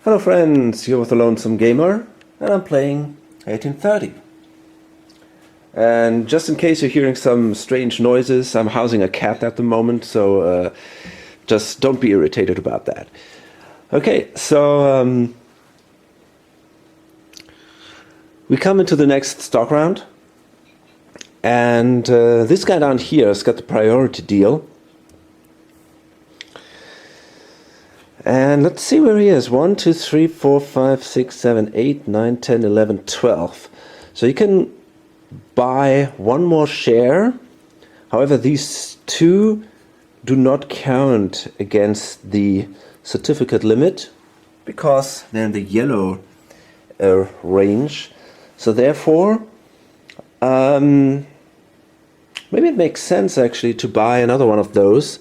Hello friends, you're with the Lonesome Gamer and I'm playing 1830. And just in case you're hearing some strange noises, I'm housing a cat at the moment, so just don't be irritated about that. Okay, so we come into the next stock round, and this guy down here has got the priority deal. And let's see where he is. 1, 2, 3, 4, 5, 6, 7, 8, 9, 10, 11, 12. So you can buy one more share. However, these two do not count against the certificate limit because they're in the yellow range. So therefore, maybe it makes sense actually to buy another one of those.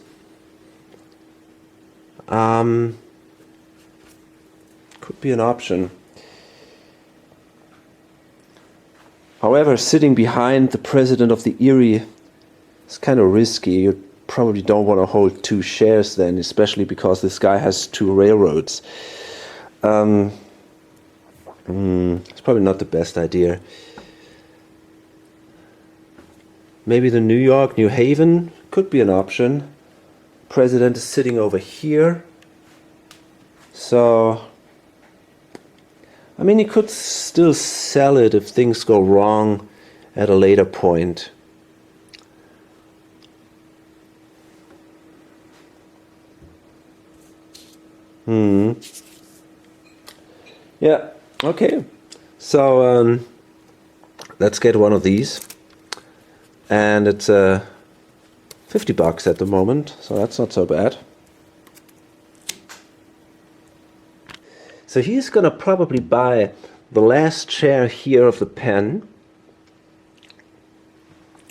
Could be an option. However, sitting behind the president of the Erie is kind of risky. You probably don't want to hold two shares then, especially because this guy has two railroads. It's probably not the best idea. Maybe the New York, New Haven could be an option. President is sitting over here, so I mean, he could still sell it if things go wrong at a later point. Yeah, okay, so let's get one of these, and it's a $50 at the moment, so that's not so bad. So he's gonna probably buy the last share here of the pen.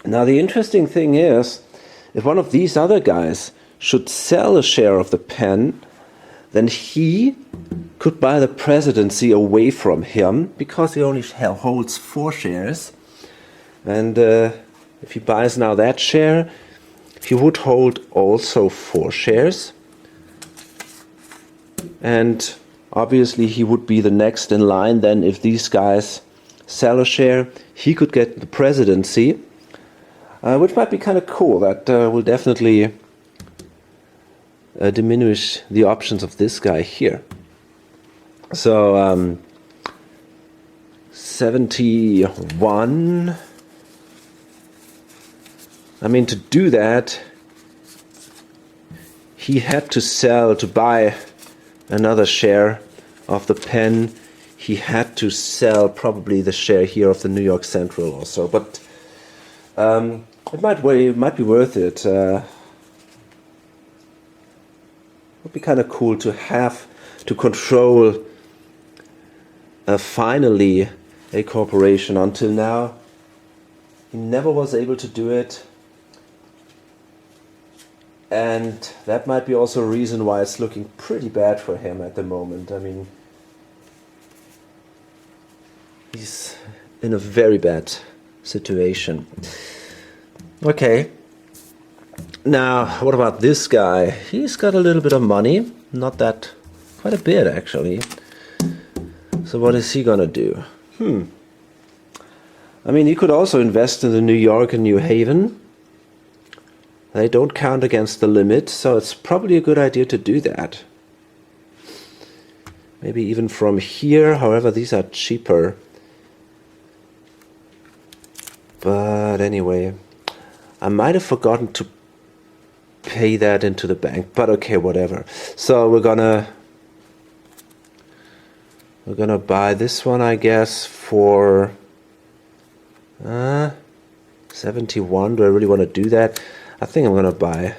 Now the interesting thing is, if one of these other guys should sell a share of the pen, then he could buy the presidency away from him because he only holds 4 shares. And if he buys now that share, he would hold also 4 shares, and obviously he would be the next in line then. If these guys sell a share, he could get the presidency, which might be kind of cool. That will definitely diminish the options of this guy here. So 71. I mean, to do that, he had to sell, to buy another share of the pen. He had to sell probably the share here of the New York Central also, but it might be worth it. It would be kind of cool to have to control finally a corporation. Until now, he never was able to do it. And that might be also a reason why it's looking pretty bad for him at the moment. I mean, he's in a very bad situation. Okay. Now, what about this guy? He's got a little bit of money. Not that, quite a bit actually. So what is he gonna do? I mean, he could also invest in the New York and New Haven. They don't count against the limit, so it's probably a good idea to do that. Maybe even from here, however, these are cheaper. But anyway, I might have forgotten to pay that into the bank, but okay, whatever. So we're gonna buy this one, I guess, for 71. Do I really want to do that? I think I'm gonna buy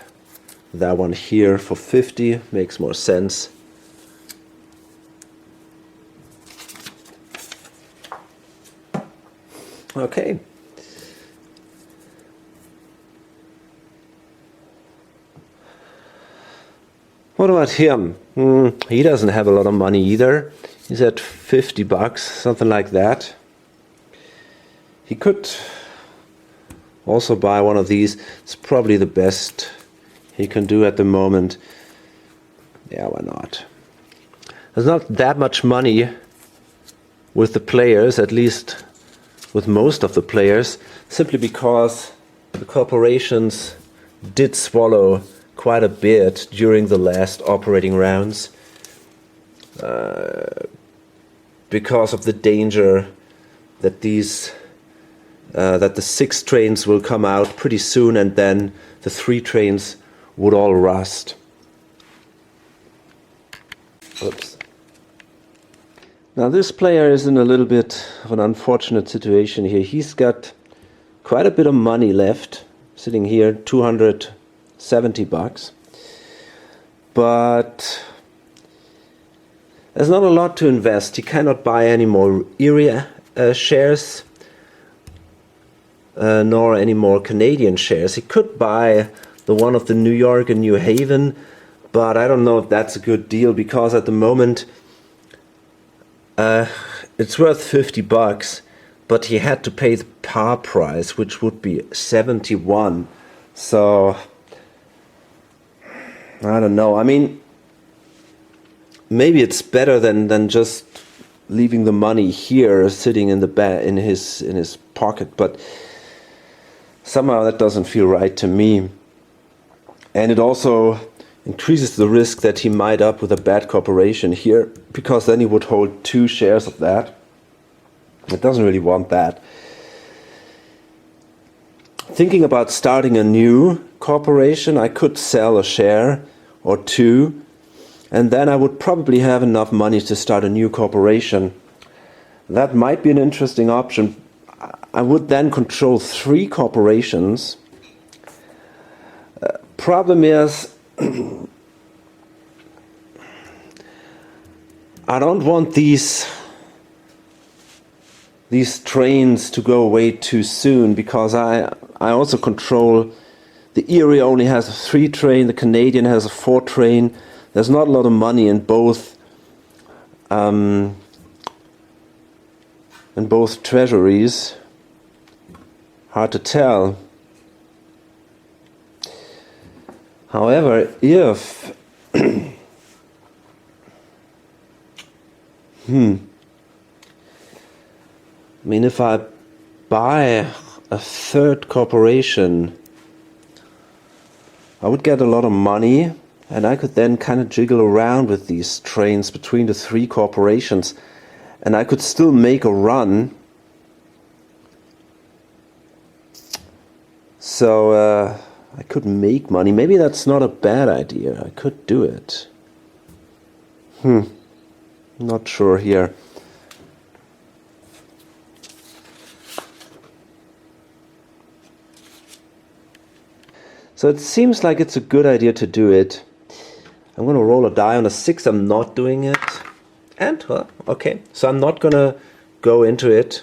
that one here for 50. Makes more sense. Okay. What about him? He doesn't have a lot of money either. He's at $50, something like that. He could also buy one of these. It's probably the best he can do at the moment. Yeah, why not? there's not that much money with the players, at least with most of the players, simply because the corporations did swallow quite a bit during the last operating rounds because of the danger that that the 6 trains will come out pretty soon, and then the 3 trains would all rust. Oops. Now this player is in a little bit of an unfortunate situation here. He's got quite a bit of money left, sitting here, 270 bucks. But there's not a lot to invest. He cannot buy any more area shares, nor any more Canadian shares. He could buy the one of the New York and New Haven, but I don't know if that's a good deal, because at the moment it's worth 50 bucks, but he had to pay the par price, which would be 71. So I don't know. I mean, maybe it's better than just leaving the money here sitting in the in his pocket, but somehow that doesn't feel right to me. And it also increases the risk that he might up with a bad corporation here, because then he would hold 2 shares of that. It doesn't really want that. Thinking about starting a new corporation, I could sell a share or 2, and then I would probably have enough money to start a new corporation. That might be an interesting option. I would then control 3 corporations. Problem is, I don't want these trains to go away too soon, because I also control, the Erie only has a 3 train, the Canadian has a 4 train. There's not a lot of money in both treasuries. Hard to tell. However, if I mean, if I buy a 3rd corporation, I would get a lot of money, and I could then kind of jiggle around with these trains between the 3 corporations, and I could still make a run. So I could make money. Maybe that's not a bad idea. I could do it. Not sure here. So it seems like it's a good idea to do it. I'm going to roll a die on a 6. I'm not doing it. And, well, okay. So I'm not going to go into it.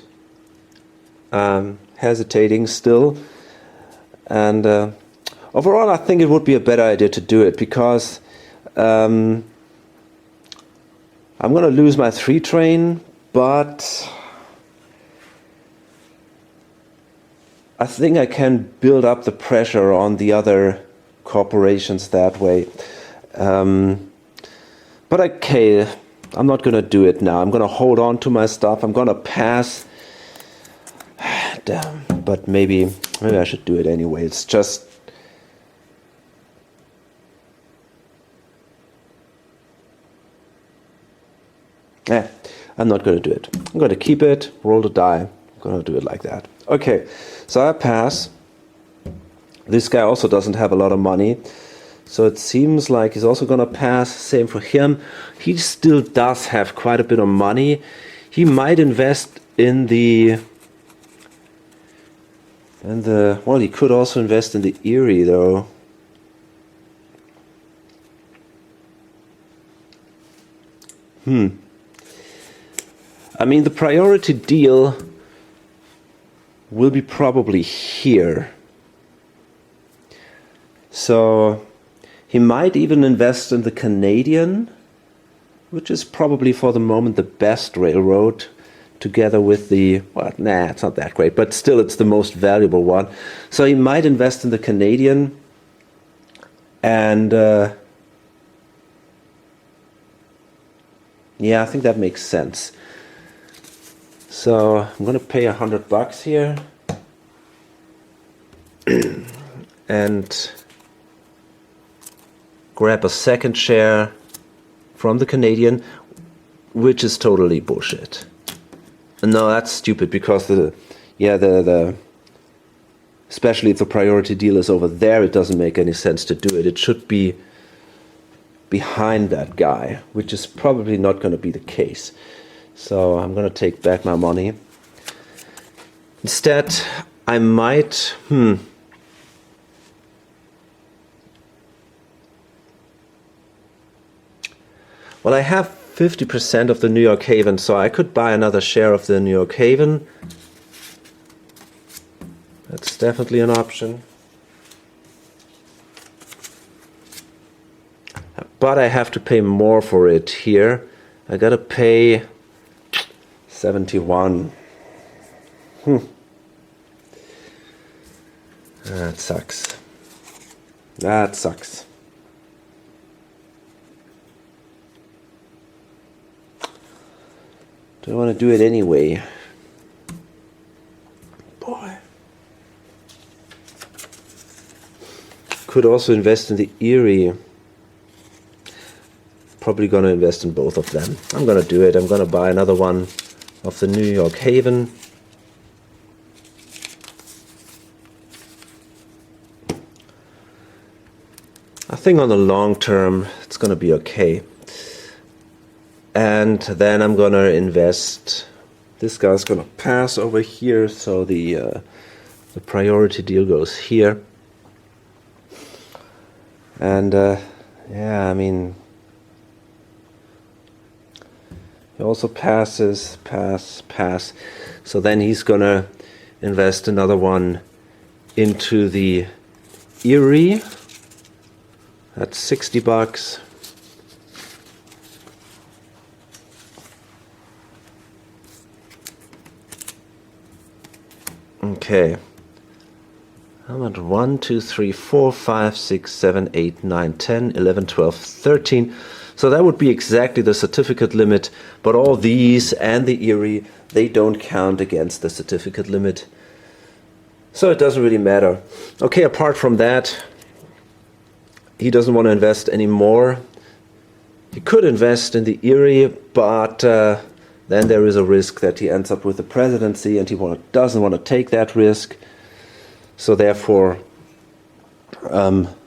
Hesitating still. And overall, I think it would be a better idea to do it, because I'm going to lose my 3 train, but I think I can build up the pressure on the other corporations that way. But okay, I'm not going to do it now. I'm going to hold on to my stuff. I'm going to pass. Damn. But maybe I should do it anyway. It's just... I'm not going to do it. I'm going to keep it, roll the die. I'm going to do it like that. Okay, so I pass. This guy also doesn't have a lot of money, so it seems like he's also going to pass. Same for him. He still does have quite a bit of money. He might invest in the... well, he could also invest in the Erie, though. I mean, the priority deal will be probably here. So he might even invest in the Canadian, which is probably for the moment the best railroad, together with the, well, nah, it's not that great, but still it's the most valuable one. So he might invest in the Canadian, and Yeah, I think that makes sense. So I'm gonna pay $100 here and grab a second share from the Canadian, which is totally bullshit. No, that's stupid because the especially if the priority deal is over there, it doesn't make any sense to do it. It should be behind that guy, which is probably not going to be the case. So I'm going to take back my money. Instead, I might... Well, I have 50% of the New York Haven, so I could buy another share of the New York Haven. That's definitely an option. But I have to pay more for it here. I gotta pay 71. That sucks. That sucks. Do I want to do it anyway? Boy. Could also invest in the Erie. Probably going to invest in both of them. I'm going to do it. I'm going to buy another one of the New York Haven. I think on the long term it's going to be okay. And then I'm going to invest. This guy's going to pass over here, so the priority deal goes here. And yeah, I mean, he also passes, pass. So then he's going to invest another one into the Erie. That's $60. Okay. How much? 1, 2, 3, 4, 5, 6, 7, 8, 9, 10, 11, 12, 13. So that would be exactly the certificate limit, but all these and the Erie, they don't count against the certificate limit. So it doesn't really matter. Okay, apart from that, he doesn't want to invest anymore. He could invest in the Erie, but then there is a risk that he ends up with the presidency, and he doesn't want to take that risk. So therefore,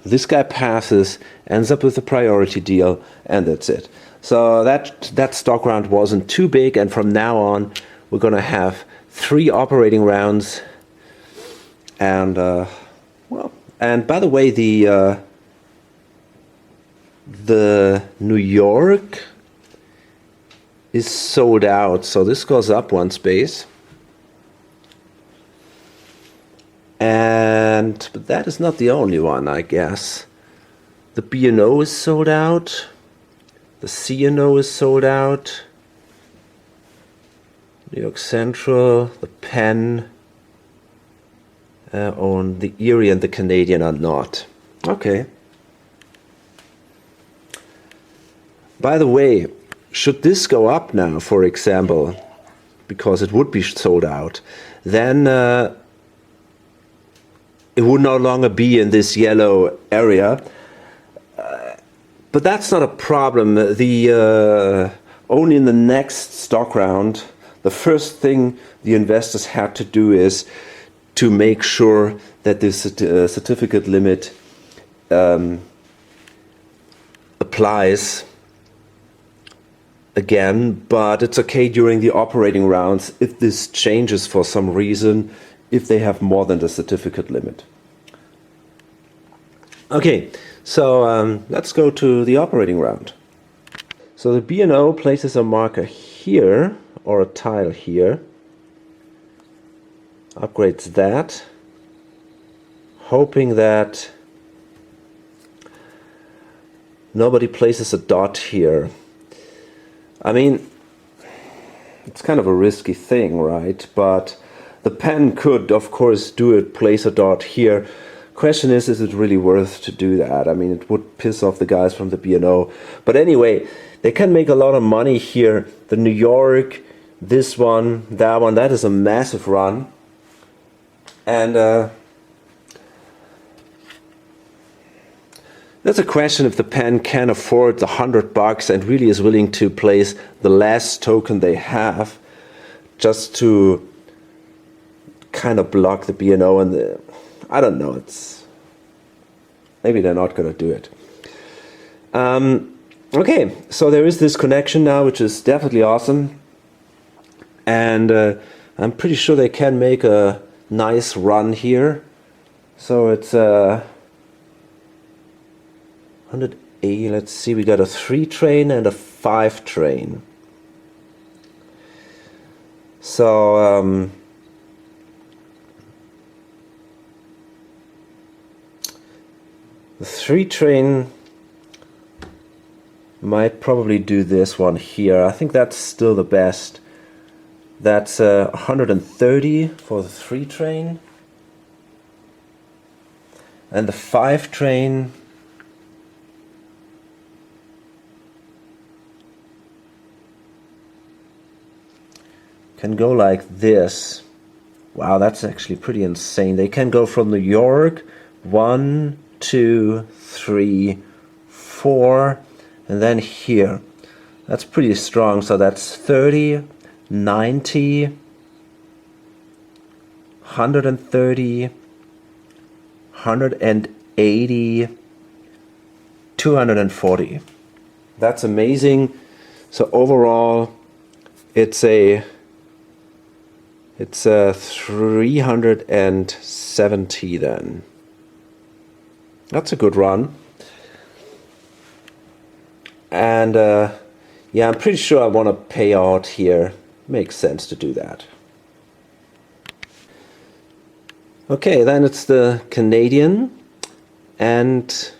this guy passes, ends up with a priority deal, and that's it. So that stock round wasn't too big, and from now on, we're going to have 3 operating rounds. And well, and by the way, the New York is sold out, so this goes up 1 space. But that is not the only one, I guess. The B&O is sold out. The C&O is sold out. New York Central, the Penn, on the Erie and the Canadian are not. Okay. By the way, should this go up now, for example, because it would be sold out, then it would no longer be in this yellow area. But that's not a problem. Only in the next stock round, the first thing the investors had to do is to make sure that this certificate limit applies again, but it's okay during the operating rounds if this changes for some reason, if they have more than the certificate limit. Okay, so let's go to the operating round. So the B&O places a marker here, or a tile here, upgrades that, hoping that nobody places a dot here. I mean, it's kind of a risky thing, right? But the Penn could, of course, do it, place a dot here. Question is it really worth to do that? I mean, it would piss off the guys from the B&O. But anyway, They can make a lot of money here. The New York, this one, that is a massive run. And that's a question if the pen can afford the $100 and really is willing to place the last token they have just to kind of block the B&O and the, I don't know, it's maybe they're not going to do it. Okay, so there is this connection now, which is definitely awesome, and I'm pretty sure they can make a nice run here. So it's 180. Let's see, we got a 3 train and a 5 train. So the 3 train might probably do this one here. I think that's still the best. That's 130 for the 3 train. And the 5 train can go like this. Wow, that's actually pretty insane. They can go from New York, 1, 2, 3, 4, and then here. That's pretty strong. So that's 30, 90, 130, 180, 240. That's amazing. So overall, it's a 370 then. That's a good run. And yeah, I'm pretty sure I want to pay out here. Makes sense to do that. Okay, then it's the Canadian, and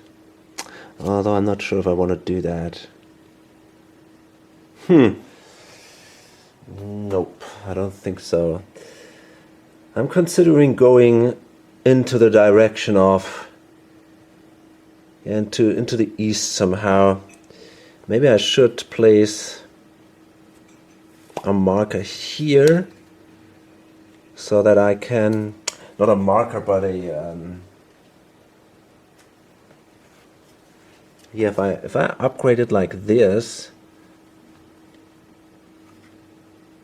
although I'm not sure if I want to do that. Nope, I don't think so. I'm considering going into the direction of into the east somehow. Maybe I should place a marker here so that I can, not a marker but a yeah, if I upgrade it like this,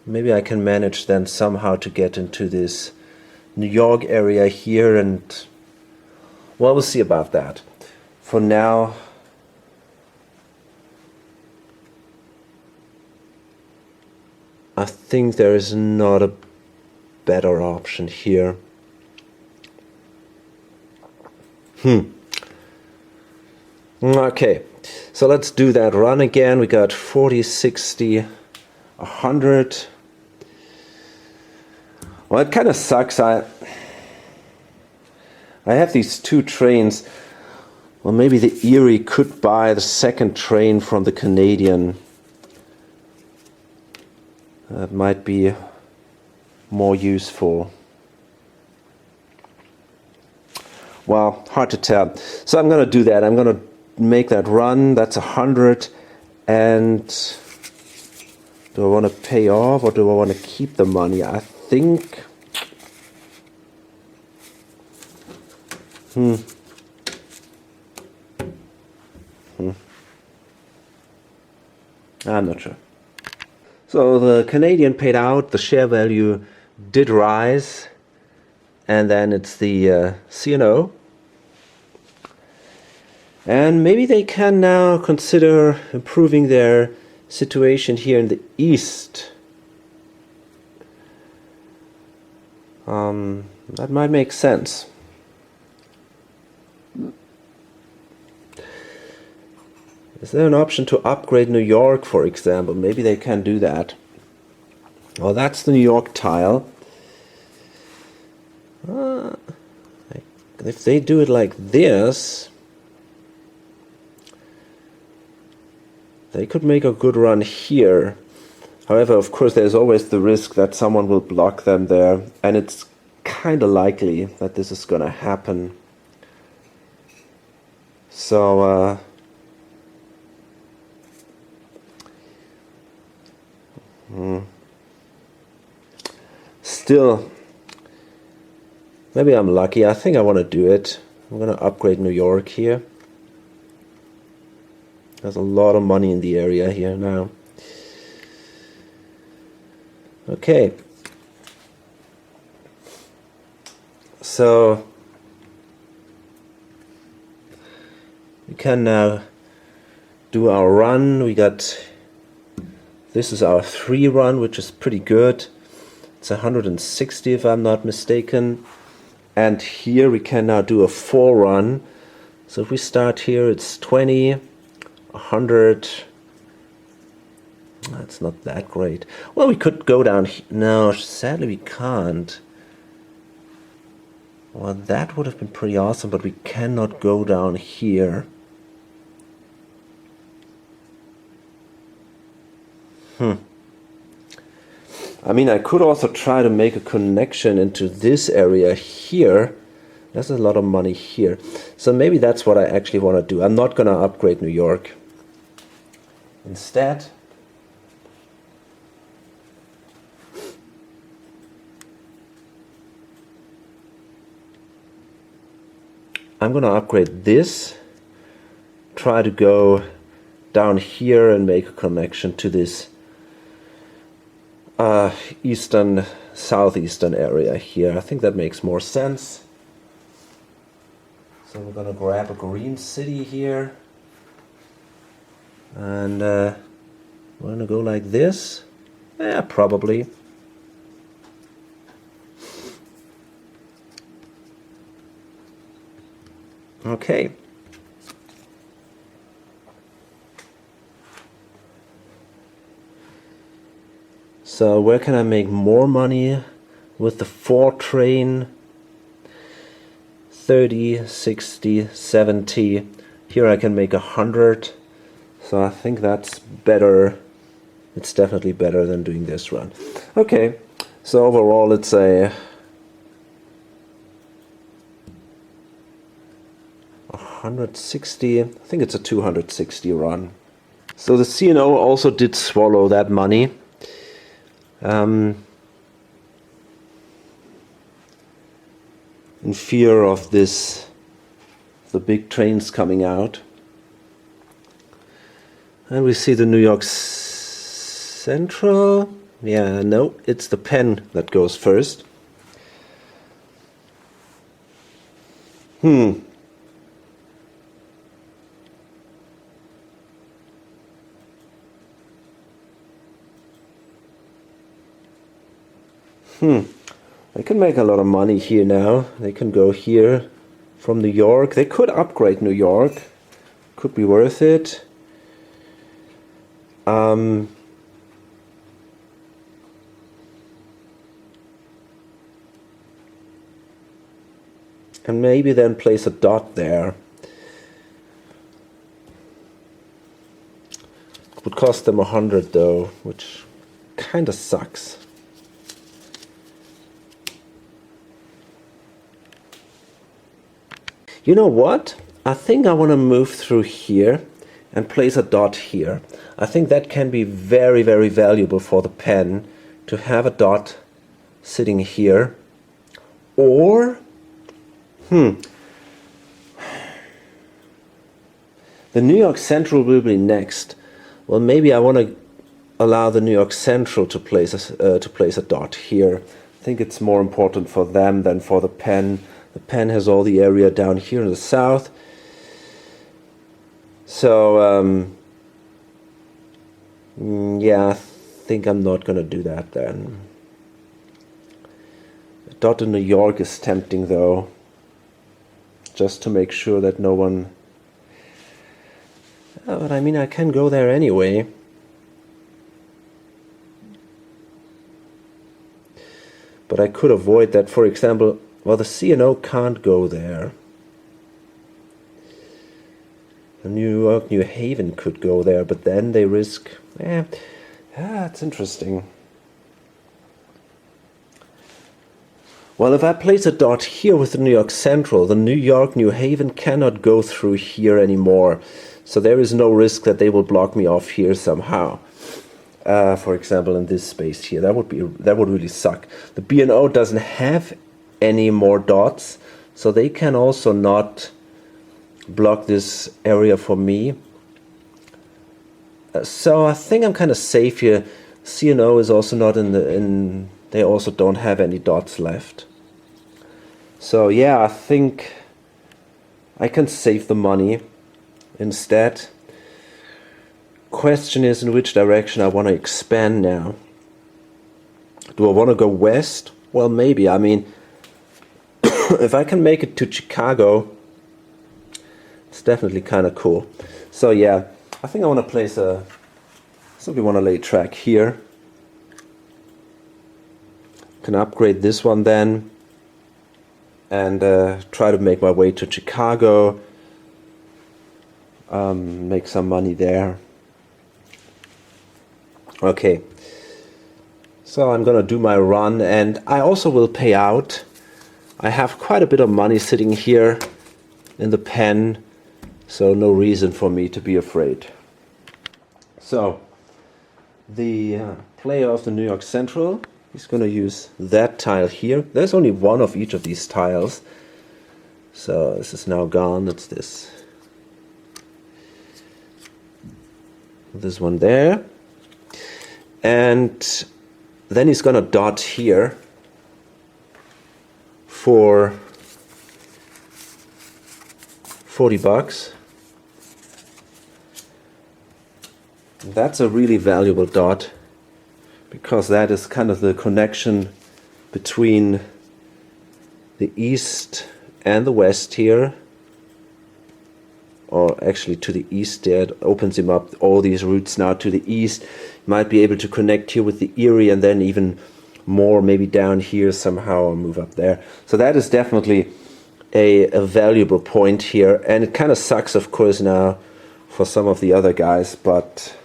maybe I can manage then somehow to get into this New York area here, and well, we'll see about that. For now, I think there is not a better option here. Okay, so let's do that run again. We got 40, 60, 100. Well, it kind of sucks. I have these 2 trains. Well, maybe the Erie could buy the 2nd train from the Canadian. That might be more useful. Well, hard to tell. So I'm going to do that. I'm going to make that run. That's 100. And do I want to pay off or do I want to keep the money? I think I'm not sure. So the Canadian paid out, the share value did rise, and then it's the C&O. And maybe they can now consider improving their situation here in the east. That might make sense. Is there an option to upgrade New York, for example? Maybe they can do that. Well, that's the New York tile. If they do it like this, they could make a good run here. However, of course, there's always the risk that someone will block them there, and it's kind of likely that this is going to happen. So Still, maybe I'm lucky. I think I want to do it. I'm going to upgrade New York here. There's a lot of money in the area here now. Okay. So we can now do our run. We got, this is our 3 run, which is pretty good. It's 160 if I'm not mistaken. And here we can now do a 4 run. So if we start here, it's 20, 100. That's not that great. Well, we could go down. No, sadly we can't. Well, that would have been pretty awesome, but we cannot go down here. I mean, I could also try to make a connection into this area here. There's a lot of money here. So maybe that's what I actually want to do. I'm not going to upgrade New York. Instead, I'm going to upgrade this. Try to go down here and make a connection to this eastern, southeastern area here. I think that makes more sense. So we're gonna grab a green city here, and we're gonna go like this. Yeah, probably. Okay. So where can I make more money with the 4 train? 30, 60, 70. Here I can make 100. So I think that's better. It's definitely better than doing this run. Okay, so overall it's a 160. I think it's a 260 run. So the CNO also did swallow that money. In fear of this, the big trains coming out. And we see the New York Central. Yeah, no, it's the Penn that goes first. They can make a lot of money here now. They can go here from New York. They could upgrade New York. Could be worth it. And maybe then place a dot there. Would cost them 100 though, which kinda sucks. You know what? I think I want to move through here and place a dot here. I think that can be very, very valuable for the Penn to have a dot sitting here. Or, the New York Central will be next. Well, maybe I want to allow the New York Central to place a dot here. I think it's more important for them than for the Penn. The Penn has all the area down here in the south. So, yeah, I think I'm not going to do that then. A dot in New York is tempting though. Just to make sure that no one... but I mean, I can go there anyway. But I could avoid that, for example... Well, the CNO can't go there. The New York, New Haven could go there, but then they risk... it's interesting. Well, if I place a dot here with the New York Central, the New York, New Haven cannot go through here anymore. So there is no risk that they will block me off here somehow. For example, in this space here, that would really suck. The B&O doesn't have any more dots, so they can also not block this area for me. So I think I'm kind of safe here. C&O is also not in. They also don't have any dots left. So yeah, I think I can save the money instead. Question is in which direction I want to expand now. Do I want to go west? Well, maybe. I mean, if I can make it to Chicago, it's definitely kind of cool. So yeah, I think I want to place a, simply want to lay track here. Can upgrade this one then, and try to make my way to Chicago, make some money there. Okay, so I'm gonna do my run, and I also will pay out. I have quite a bit of money sitting here in the pen, so no reason for me to be afraid. So the player of the New York Central, he's gonna use that tile here. There's only one of each of these tiles, so this is now gone. It's this one there. And then he's gonna dot here for $40. That's a really valuable dot, because that is kind of the connection between the east and the west here. Or actually to the east there, it opens him up all these routes now to the east. Might be able to connect here with the Erie, and then even more maybe down here somehow, or move up there. So that is definitely a valuable point here, and it kind of sucks of course now for some of the other guys, but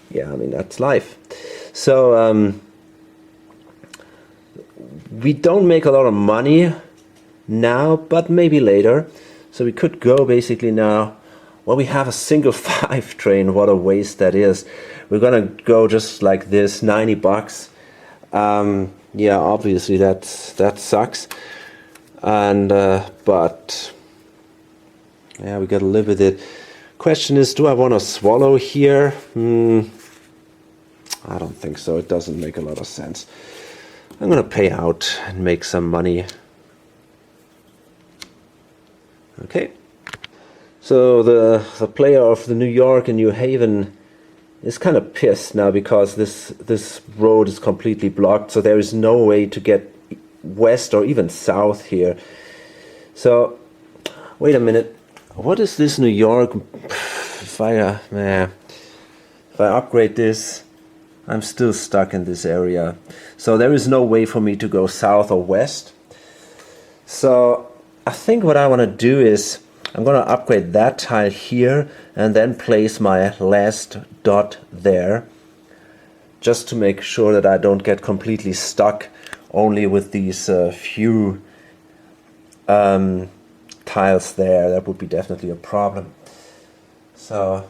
yeah, I mean, that's life. So we don't make a lot of money now, but maybe later. So we could go basically now, well, we have a single 5 train, what a waste that is. We're gonna go just like this, $90. Yeah, obviously that sucks. And but yeah, we gotta live with it. Question is, do I want to swallow here? I don't think so. It doesn't make a lot of sense. I'm gonna pay out and make some money. Okay, so the player of the New York and New Haven is kind of pissed now, because this road is completely blocked, so there is no way to get west or even south here. So wait a minute, what is this New York? If I upgrade this, I'm still stuck in this area, so there is no way for me to go south or west. So I think what I want to do is I'm going to upgrade that tile here and then place my last dot there, just to make sure that I don't get completely stuck only with these few tiles there. That would be definitely a problem. So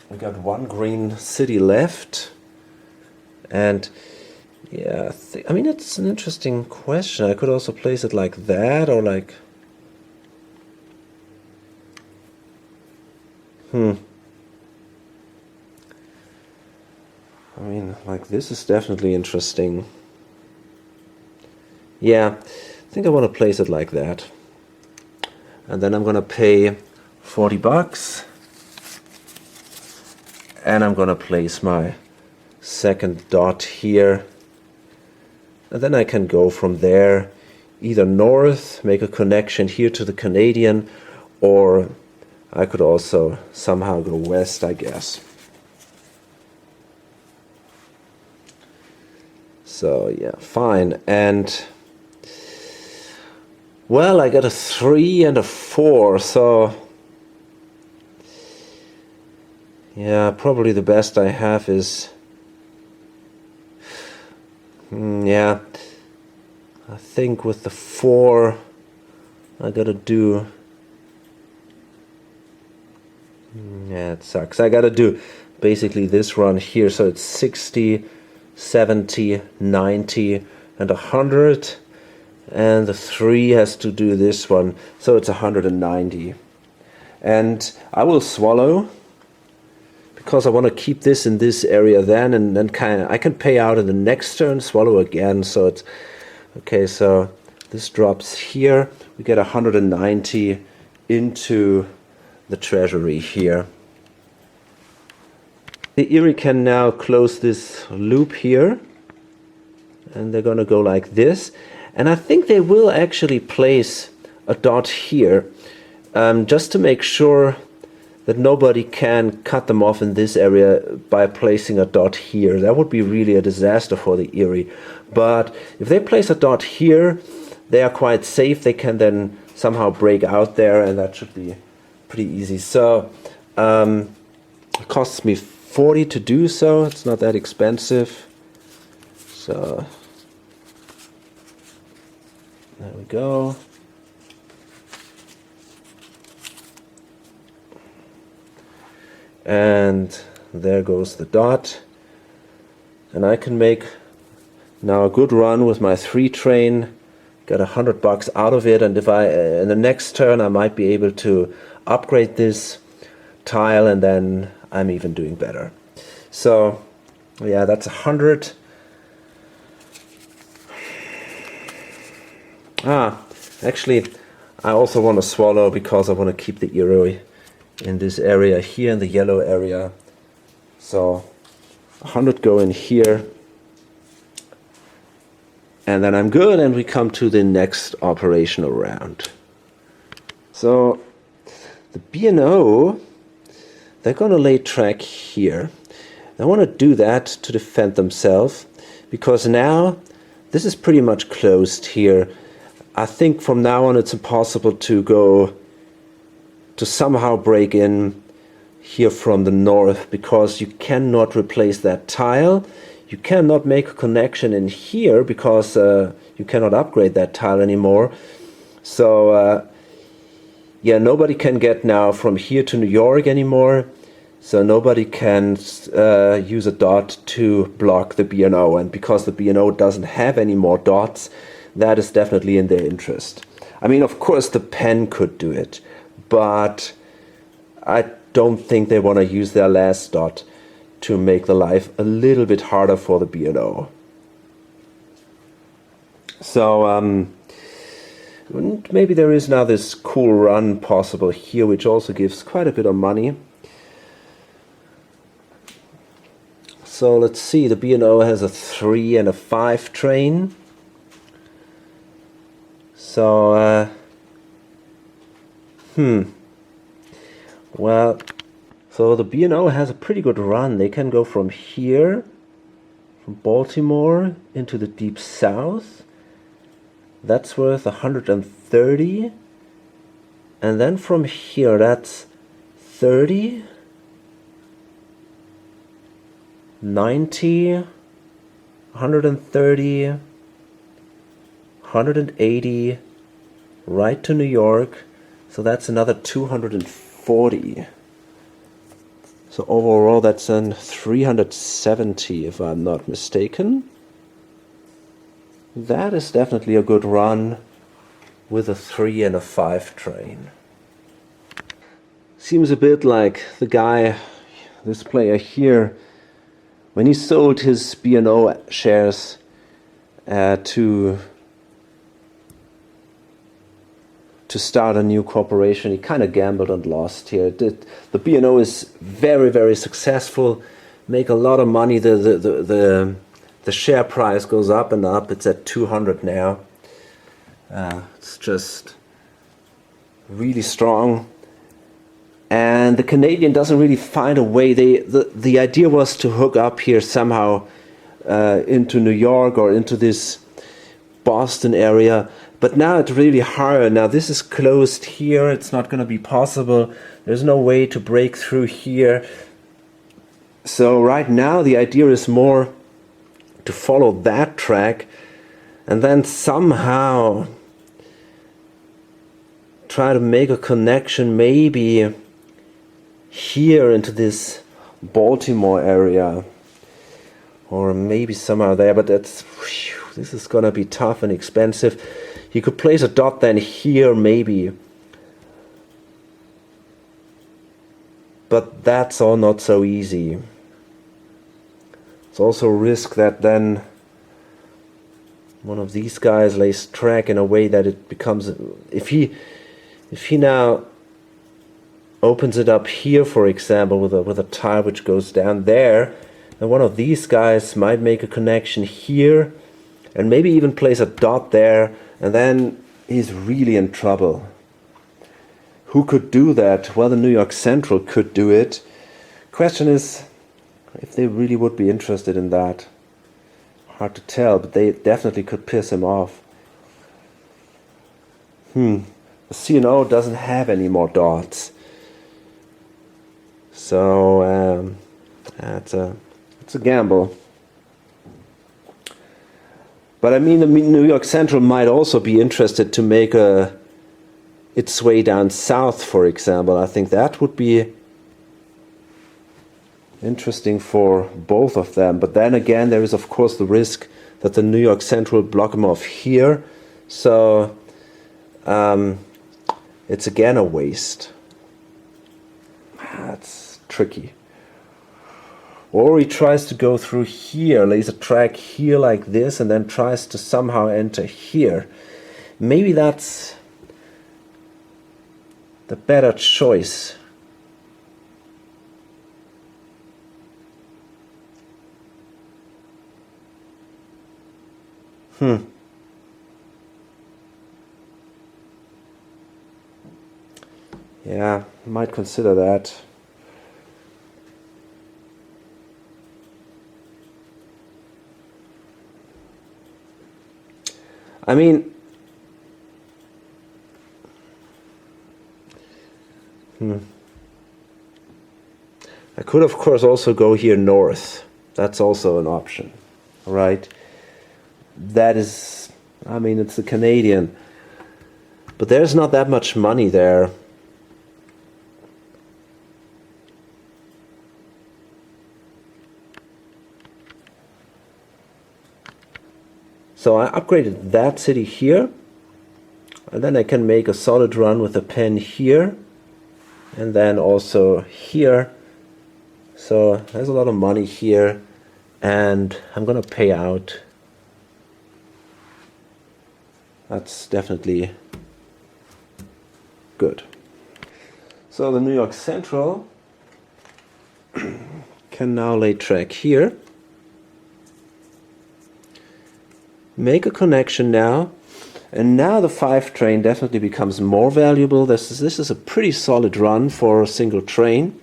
we got one green city left, and yeah, I mean, it's an interesting question. I could also place it like that, or like... I mean, like, this is definitely interesting. Yeah, I think I want to place it like that. And then I'm going to pay $40. And I'm going to place my second dot here. And then I can go from there either north, make a connection here to the Canadian, or I could also somehow go west, I guess. So yeah, fine. And well, I got a 3 and a 4, so yeah, probably the best I have is yeah, I think with the 4 I gotta do, yeah, it sucks. I gotta do basically this run here. So it's 60, 70, 90, and 100. And the 3 has to do this one. So it's 190. And I will swallow, because I want to keep this in this area then, and then I can pay out in the next turn, swallow again. So it's okay. So this drops here. We get 190 into the treasury here. The Erie can now close this loop here, and they're going to go like this. And I think they will actually place a dot here, just to make sure that nobody can cut them off in this area by placing a dot here. That would be really a disaster for the Erie. But if they place a dot here, they are quite safe. They can then somehow break out there, and that should be pretty easy. So it costs me 40 to do so. It's not that expensive. So there we go. And there goes the dot. And I can make now a good run with my 3 train, get $100 out of it, and if in the next turn I might be able to upgrade this tile, and then I'm even doing better. So yeah, that's 100. Actually I also want to swallow, because I want to keep the Erie in this area here, in the yellow area. So 100 go in here, and then I'm good, and we come to the next operational round. So the B&O, they're going to lay track here. They want to do that to defend themselves, because now this is pretty much closed here. I think from now on it's impossible to somehow break in here from the north, because you cannot replace that tile. You cannot make a connection in here, because you cannot upgrade that tile anymore. So yeah, nobody can get now from here to New York anymore. So nobody can use a dot to block the B&O, and because the B&O doesn't have any more dots, that is definitely in their interest. I mean, of course the pen could do it, but I don't think they want to use their last dot to make the life a little bit harder for the B&O. So maybe there is now this cool run possible here, which also gives quite a bit of money. So let's see, the B&O has a 3 and a 5 train. So well, so the B&O has a pretty good run. They can go from here, from Baltimore into the deep south. That's worth 130. And then from here, that's 30, 90, 130, 180, right to New York. So that's another 240. So overall that's then 370 if I'm not mistaken. That is definitely a good run with a 3 and a 5 train. Seems a bit like the guy, this player here, when he sold his B&O shares to start a new corporation, he kind of gambled and lost here. The B&O is very, very successful, make a lot of money. The share price goes up and up. It's at 200 now. It's just really strong. And the Canadian doesn't really find a way. The idea was to hook up here somehow into New York or into this Boston area. But now it's really hard. Now this is closed here. It's not going to be possible. There's no way to break through here. So right now the idea is more to follow that track and then somehow try to make a connection maybe here into this Baltimore area, or maybe somewhere there, but this is gonna be tough and expensive. You could place a dot then here maybe, but that's all not so easy. It's also a risk that then one of these guys lays track in a way that it becomes, if he now opens it up here, for example, with a tile which goes down there, and one of these guys might make a connection here and maybe even place a dot there, and then he's really in trouble. Who could do that? Well, the New York Central could do it. Question is if they really would be interested in that. Hard to tell, but they definitely could piss him off. The CNO doesn't have any more dots. So it's a gamble. But I mean, the New York Central might also be interested to make its way down south, for example. I think that would be interesting for both of them. But then again, there is of course the risk that the New York Central block him off here. So it's again a waste. That's tricky. Or he tries to go through here, lays a track here like this, and then tries to somehow enter here. Maybe that's the better choice. Yeah, might consider that. I mean, I could of course also go here north. That's also an option, right? That is, I mean, it's the Canadian, but there's not that much money there. So I upgraded that city here, and then I can make a solid run with a pen here, and then also here. So there's a lot of money here, and I'm gonna pay out. That's definitely good. So the New York Central can now lay track here. Make a connection now, and now the 5 train definitely becomes more valuable. This is a pretty solid run for a single train.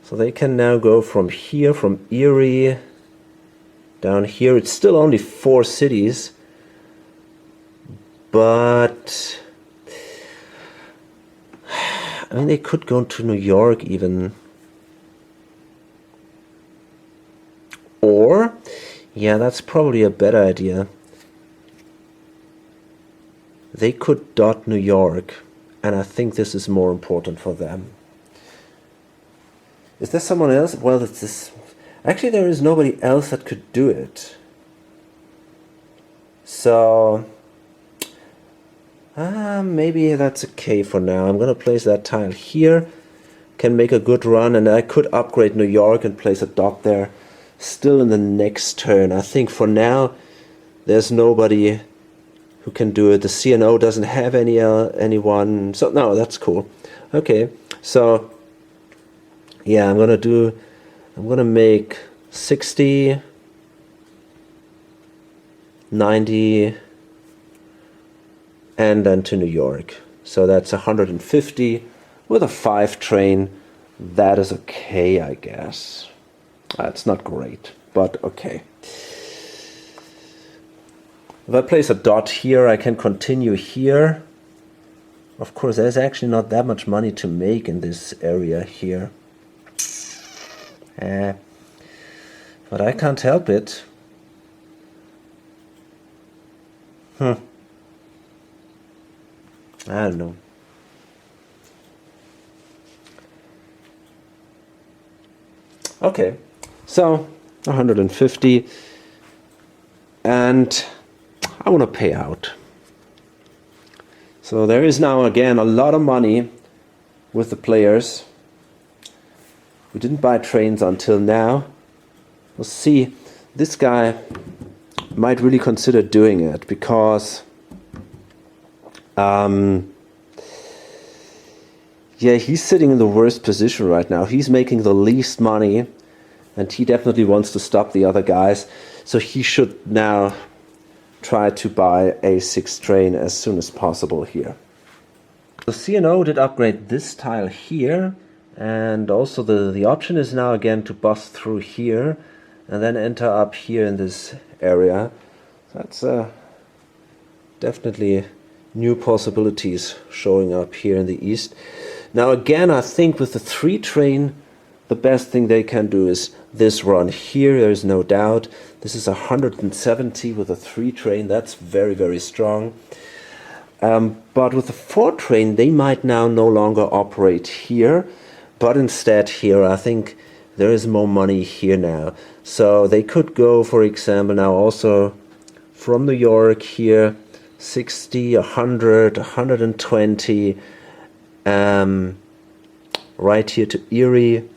So they can now go from here, from Erie down here. It's still only 4 cities, but I mean, they could go to New York even. Or, yeah, that's probably a better idea. They could dot New York, and I think this is more important for them. Is there someone else? Well, it's this. Actually, there is nobody else that could do it. So, maybe that's okay for now. I'm gonna place that tile here. Can make a good run, and I could upgrade New York and place a dot there. Still in the next turn. I think for now there's nobody who can do it. The CNO doesn't have anyone. So no, that's cool. Okay, so yeah, I'm gonna make 60, 90, and then to New York. So that's 150 with a 5 train. That is okay, I guess. It's not great, but okay. If I place a dot here, I can continue here. Of course, there's actually not that much money to make in this area here. But I can't help it. I don't know. Okay, so 150, and I want to pay out. So there is now again a lot of money with the players. We didn't buy trains until now. We'll see. This guy might really consider doing it because yeah, he's sitting in the worst position right now. He's making the least money, and he definitely wants to stop the other guys. So he should now try to buy a 6 train as soon as possible here. The CNO did upgrade this tile here, and also the option is now again to bust through here and then enter up here in this area. That's definitely new possibilities showing up here in the east. Now again, I think with the 3 train, the best thing they can do is this run here. There is no doubt. This is 170 with a 3 train. That's very, very strong. But with the 4 train, they might now no longer operate here, but instead here. I think there is more money here now. So they could go, for example, now also from New York here, 60, 100, 120, right here to Erie.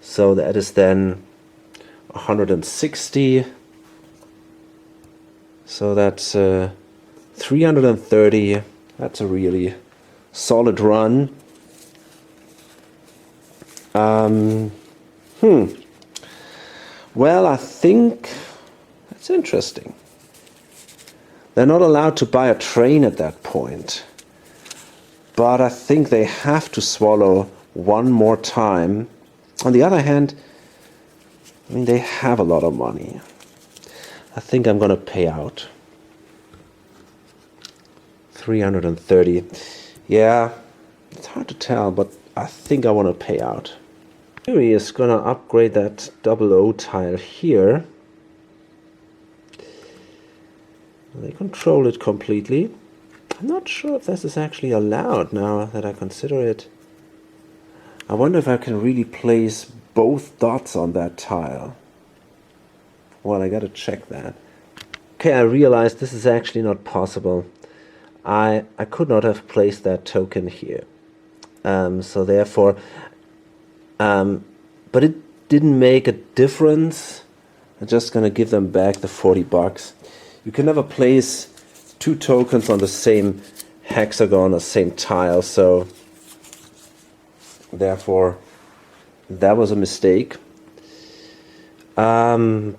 So that is then 160. So that's 330. That's a really solid run. Well, I think that's interesting. They're not allowed to buy a train at that point. But I think they have to swallow one more time. On the other hand, I mean, they have a lot of money. I think I'm going to pay out. 330. Yeah, it's hard to tell, but I think I want to pay out. Erie is going to upgrade that double O tile here. They control it completely. I'm not sure if this is actually allowed now that I consider it. I wonder if I can really place both dots on that tile. Well, I gotta check that. Okay, I realized this is actually not possible. I could not have placed that token here. So therefore, but it didn't make a difference. I'm just gonna give them back the 40 bucks. You can never place 2 tokens on the same hexagon or same tile, so therefore that was a mistake. But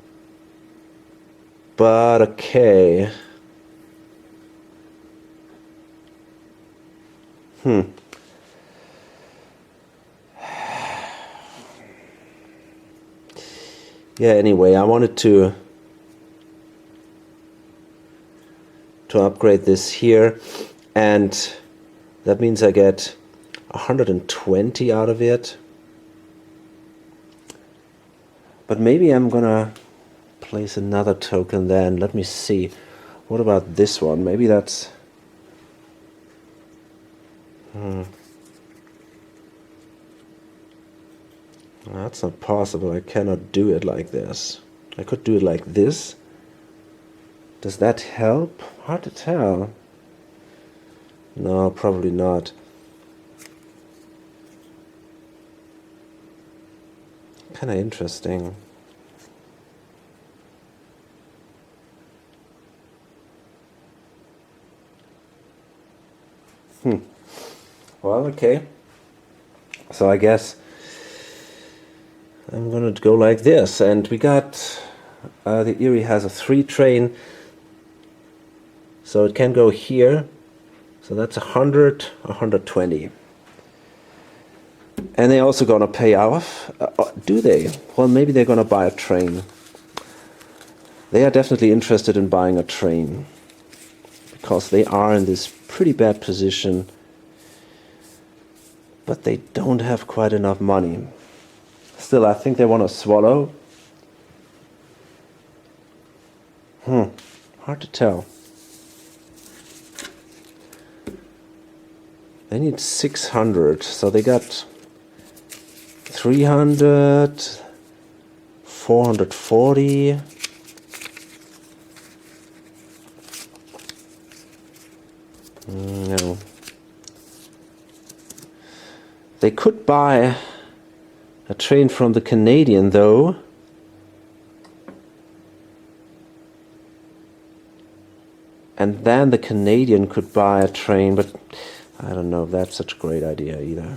okay. Yeah, anyway, I wanted to upgrade this here, and that means I get 120 out of it. But maybe I'm gonna place another token then. Let me see. What about this one? Maybe that's that's not possible. I cannot do it like this. I could do it like this. Does that help? Hard to tell. No, probably not. Kind of interesting. Well, okay. So I guess I'm gonna go like this, and we got the Erie has a 3 train, so it can go here. So that's 100, 120. And they're also gonna pay off. Do they? Well, maybe they're gonna buy a train. They are definitely interested in buying a train because they are in this pretty bad position, but they don't have quite enough money. Still, I think they want to swallow. Hard to tell. They need 600, so they got 300, 440. No. They could buy a train from the Canadian though. And then the Canadian could buy a train, but I don't know if that's such a great idea either.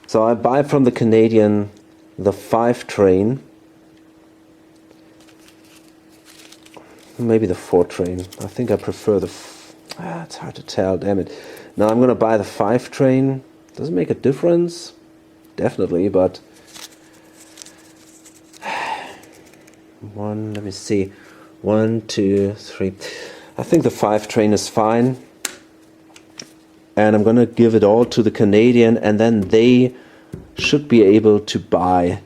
So I buy from the Canadian the 5 train. Maybe the 4 train. I think I prefer the... it's hard to tell, damn it. Now I'm going to buy the 5 train. Does it make a difference? Definitely, but... let me see. 1, 2, 3. I think the 5 train is fine. And I'm going to give it all to the Canadian, and then they should be able to buy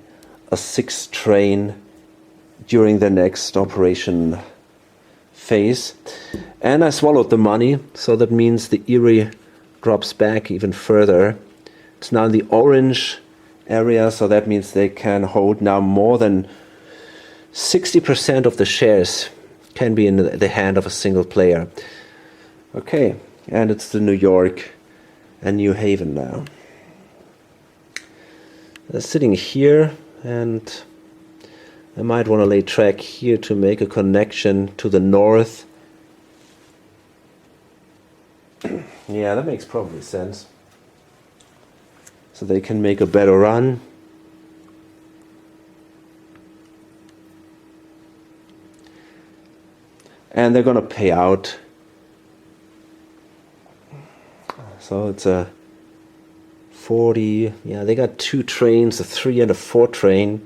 a 6 train during the next operation phase. And I swallowed the money, so that means the Erie drops back even further. It's now in the orange area, so that means they can hold now more than 60% of the shares can be in the hand of a single player. Okay, and it's the New York and New Haven now. They're sitting here, and I might want to lay track here to make a connection to the north. Yeah, that makes probably sense. So they can make a better run. And they're going to pay out. So it's a 40. Yeah, they got 2 trains, a 3 and a 4 train.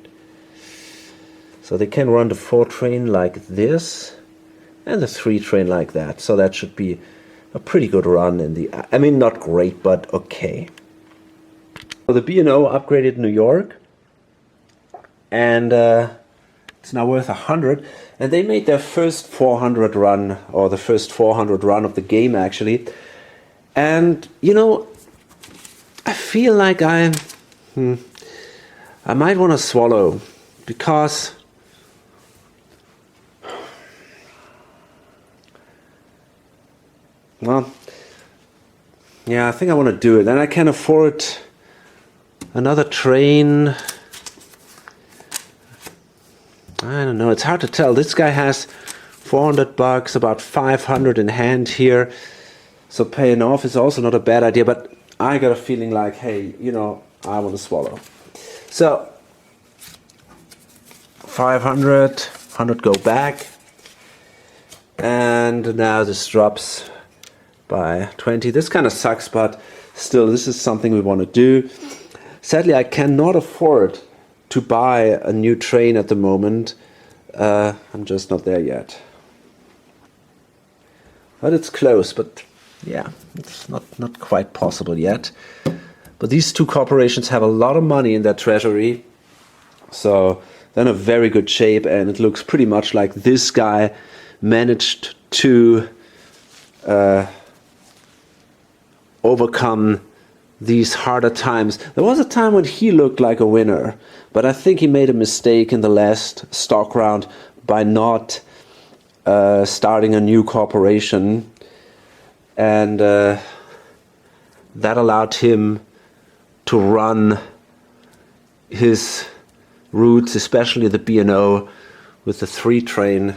So they can run the 4 train like this and the 3 train like that. So that should be a pretty good run in the... I mean, not great, but okay. So the B&O upgraded New York. And it's now worth 100. And they made their first 400 run, or the first 400 run of the game, actually. And, you know, I feel like I might want to swallow, because well, yeah, I think I want to do it. And I can afford another train. I don't know, it's hard to tell. This guy has $400, about 500 in hand here. So paying off is also not a bad idea, but I got a feeling like, hey, you know, I want to swallow. So 500, 100 go back. And now this drops by 20. This kind of sucks, but still, this is something we want to do. Sadly, I cannot afford to buy a new train at the moment. I'm just not there yet. But it's close, but yeah, it's not quite possible yet. But these 2 corporations have a lot of money in their treasury, so they're in a very good shape, and it looks pretty much like this guy managed to overcome these harder times. There was a time when he looked like a winner, but I think he made a mistake in the last stock round by not starting a new corporation, and that allowed him to run his routes, especially the B&O, with the 3 train,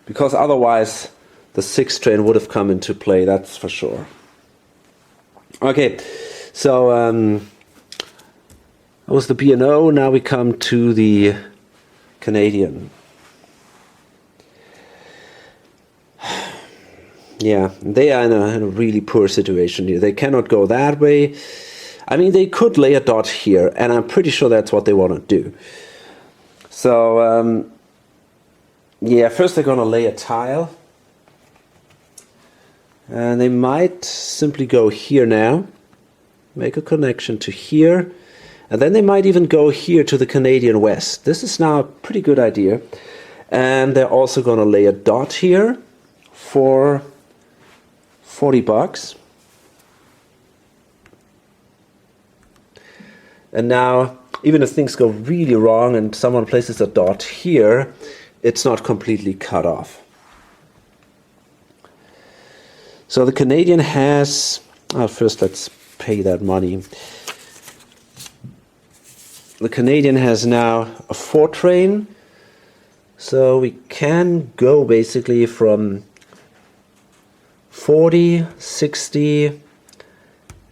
because otherwise the 6 train would have come into play, that's for sure. Okay, so that was the B&O. Now we come to the Canadian. Yeah, they are in a really poor situation here. They cannot go that way. I mean, they could lay a dot here, and I'm pretty sure that's what they want to do. So, yeah, first they're going to lay a tile. And they might simply go here now, make a connection to here, and then they might even go here to the Canadian West. This is now a pretty good idea. And they're also going to lay a dot here for $40. And now, even if things go really wrong and someone places a dot here, it's not completely cut off. So the Canadian has, first let's pay that money. The Canadian has now a 4 train, so we can go basically from 40, 60,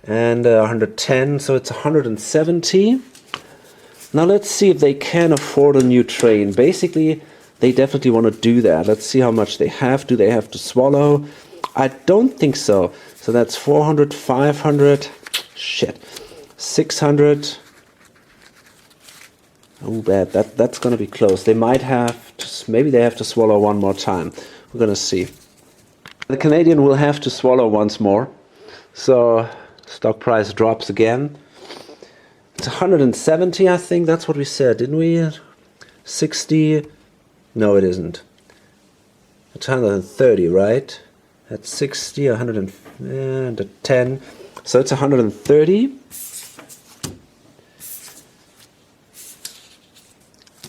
and 110, so it's 170. Now let's see if they can afford a new train. Basically, they definitely want to do that. Let's see how much they have. Do they have to swallow? I don't think so. So that's 400, 500, shit, 600. Oh, bad. That's going to be close. They might have to, maybe they have to swallow one more time. We're going to see. The Canadian will have to swallow once more. So stock price drops again. It's 170, I think. That's what we said, didn't we? 60. No, it isn't. It's 130, right? At 60, 110. So it's 130.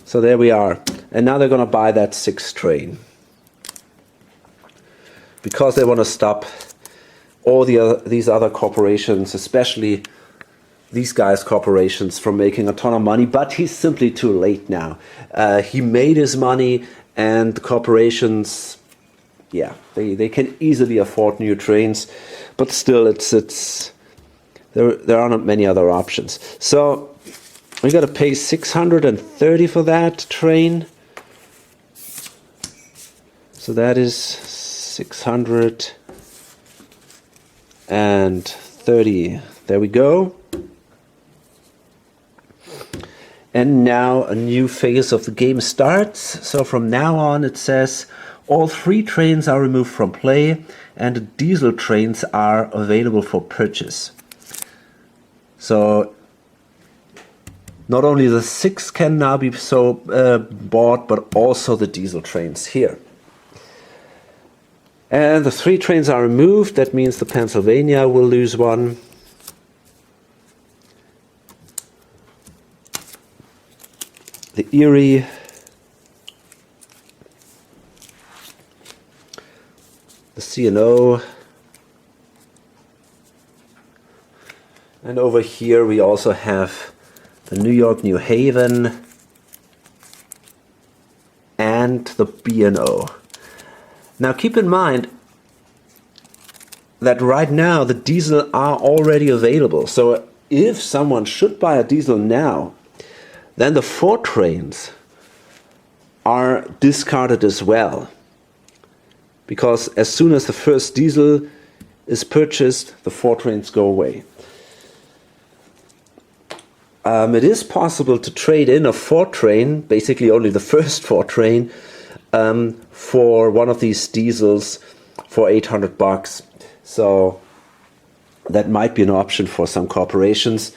So there we are. And now they're going to buy that 6 train. Because they want to stop all these other corporations, especially these guys' corporations, from making a ton of money. But he's simply too late now. He made his money, and the corporations, yeah, they can easily afford new trains. But still, there are not many other options. So we got to pay 630 for that train. So that is 630. There we go. And now a new phase of the game starts. So from now on it says all 3 trains are removed from play and the diesel trains are available for purchase. So not only the 6 can now be bought, but also the diesel trains here. And the 3 trains are removed. That means the Pennsylvania will lose one. The Erie. The C&O. And over here we also have the New York, New Haven, and the B&O. Now keep in mind that right now the diesel are already available. So if someone should buy a diesel now, then the 4 trains are discarded as well. Because as soon as the first diesel is purchased, the 4 trains go away. It is possible to trade in a 4 train, basically only the first 4 train, for one of these diesels for $800. So that might be an option for some corporations.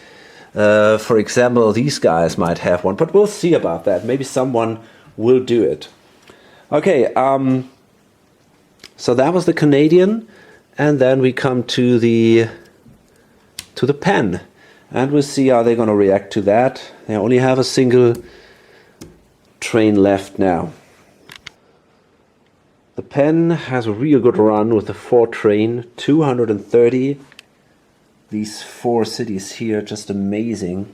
For example, these guys might have one, but we'll see about that. Maybe someone will do it. Okay, so that was the Canadian, and then we come to the pen. And we'll see how they're going to react to that. They only have a single train left now. The pen has a real good run with the 4 train, 230. These 4 cities here, just amazing.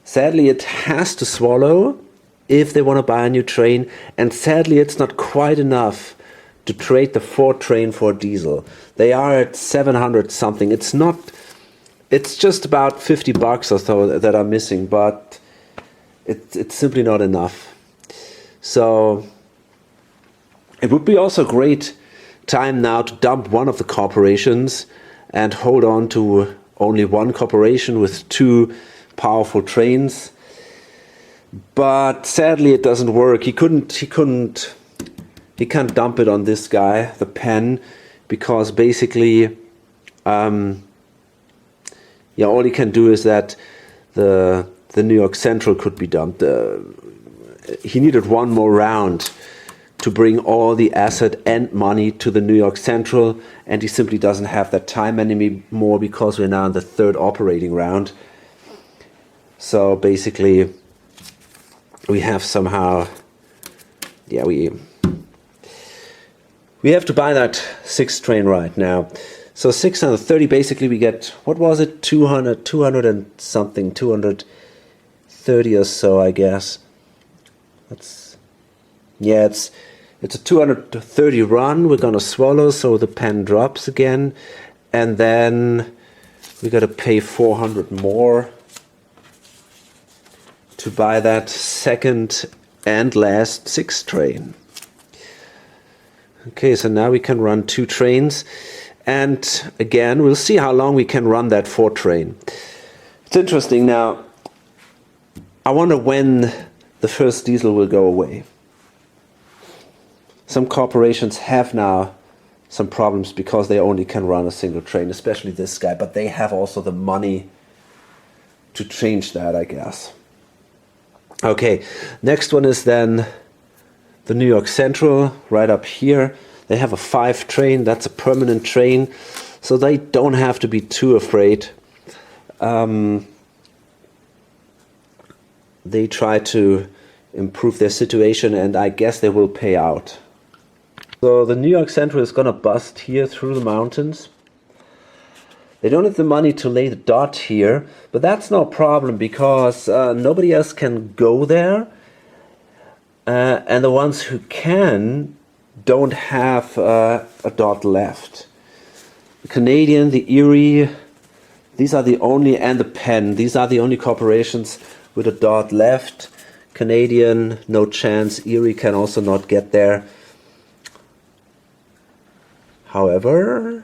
Sadly, it has to swallow if they want to buy a new train. And sadly, it's not quite enough to trade the 4 train for diesel. They are at 700 something. It's just about $50 or so that are missing, but it's simply not enough. So it would be also a great time now to dump one of the corporations and hold on to only one corporation with 2 powerful trains. But sadly, it doesn't work. He can't dump it on this guy, the pen, because basically, all he can do is that the New York Central could be dumped. He needed one more round to bring all the asset and money to the New York Central, and he simply doesn't have that time anymore because we're now in the 3rd operating round. So basically we have somehow, yeah, we have to buy that 6th train right now. So 630, basically we get, what was it, 200 and something, 230 or so, I guess. That's, yeah, it's a 230 run. We're gonna swallow, so the pen drops again, and then we gotta pay 400 more to buy that 2nd and last 6th train. Okay, so now we can run 2 trains, and again we'll see how long we can run that 4th train. It's interesting now. I wonder when the first diesel will go away. Some corporations have now some problems because they only can run a single train, especially this guy, but they have also the money to change that, I guess. Okay, next one is then the New York Central, right up here. They have a 5 train, that's a permanent train, so they don't have to be too afraid. They try to improve their situation, and I guess they will pay out. So the New York Central is gonna bust here through the mountains. They don't have the money to lay the dot here, but that's no problem because nobody else can go there. And the ones who can don't have a dot left. The Canadian, the Erie, these are the only, and the Penn, these are the only corporations with a dot left. Canadian, no chance. Erie can also not get there. However,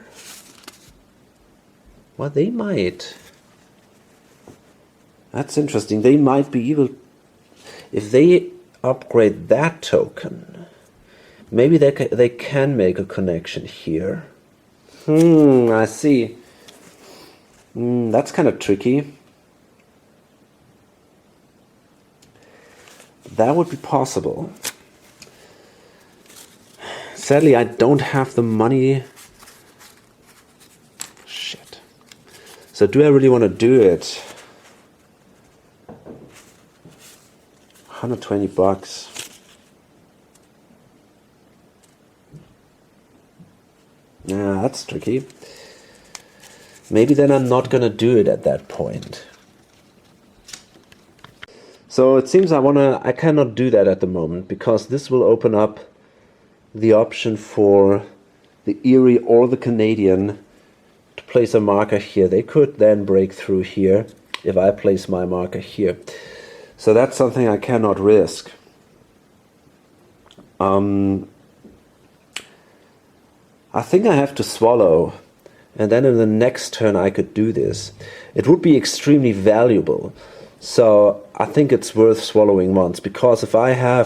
well, they might. That's interesting. They might be able, if they upgrade that token, maybe they can make a connection here. I see. That's kind of tricky. That would be possible. Sadly, I don't have the money. Shit. So do I really want to do it? 120 bucks. Yeah, that's tricky. Maybe then I'm not gonna do it at that point. So it seems I cannot do that at the moment because this will open up the option for the Erie or the Canadian to place a marker here. They could then break through here if I place my marker here. So that's something I cannot risk. I think I have to swallow, and then in the next turn I could do this. It would be extremely valuable. So I think it's worth swallowing once, because if I